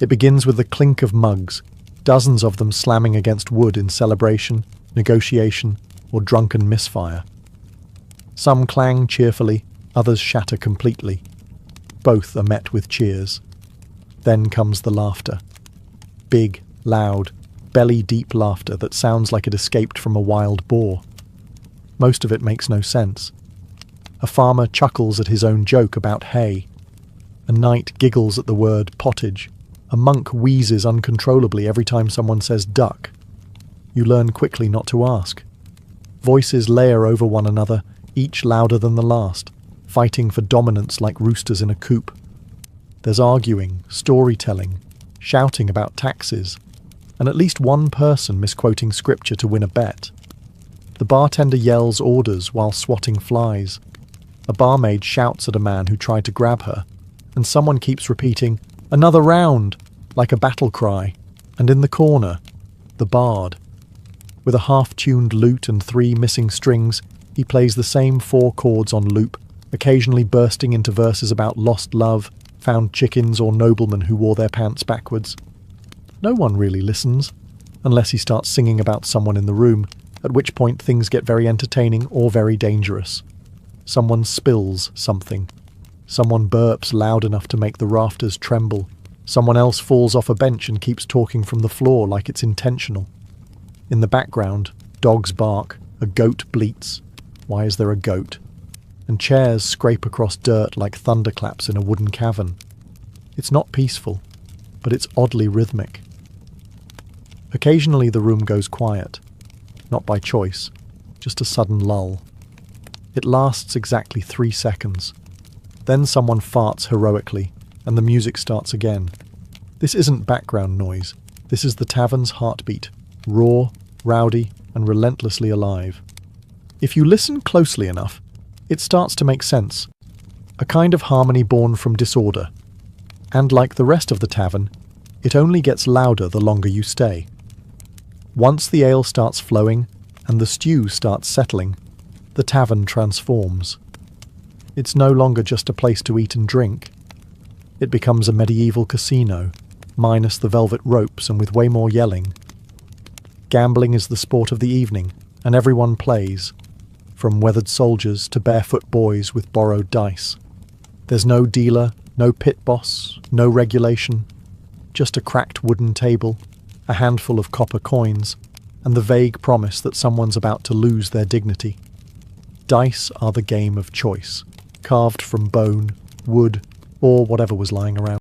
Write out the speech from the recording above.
It begins with the clink of mugs, dozens of them slamming against wood in celebration, negotiation, or drunken misfire. Some clang cheerfully, others shatter completely. Both are met with cheers. Then comes the laughter. Big, loud, belly-deep laughter that sounds like it escaped from a wild boar. Most of it makes no sense. A farmer chuckles at his own joke about hay. A knight giggles at the word pottage. A monk wheezes uncontrollably every time someone says duck. You learn quickly not to ask. Voices layer over one another, each louder than the last, fighting for dominance like roosters in a coop. There's arguing, storytelling, shouting about taxes, and at least one person misquoting scripture to win a bet. The bartender yells orders while swatting flies. A barmaid shouts at a man who tried to grab her, and someone keeps repeating, "Another round," like a battle cry. And in the corner, the bard. With a half-tuned lute and 3 missing strings, he plays the same 4 chords on loop, occasionally bursting into verses about lost love, found chickens, or noblemen who wore their pants backwards. No one really listens, unless he starts singing about someone in the room, at which point things get very entertaining or very dangerous. Someone spills something. Someone burps loud enough to make the rafters tremble. Someone else falls off a bench and keeps talking from the floor like it's intentional. In the background, dogs bark, a goat bleats. Why is there a goat? And chairs scrape across dirt like thunderclaps in a wooden cavern. It's not peaceful, but it's oddly rhythmic. Occasionally the room goes quiet. Not by choice, just a sudden lull. It lasts exactly 3 seconds. Then someone farts heroically, and the music starts again. This isn't background noise. This is the tavern's heartbeat, raw, rowdy, and relentlessly alive. If you listen closely enough, it starts to make sense. A kind of harmony born from disorder. And like the rest of the tavern, it only gets louder the longer you stay. Once the ale starts flowing, and the stew starts settling, the tavern transforms. It's no longer just a place to eat and drink. It becomes a medieval casino, minus the velvet ropes and with way more yelling. Gambling is the sport of the evening, and everyone plays, from weathered soldiers to barefoot boys with borrowed dice. There's no dealer, no pit boss, no regulation, just a cracked wooden table, a handful of copper coins, and the vague promise that someone's about to lose their dignity. Dice are the game of choice, carved from bone, wood, or whatever was lying around.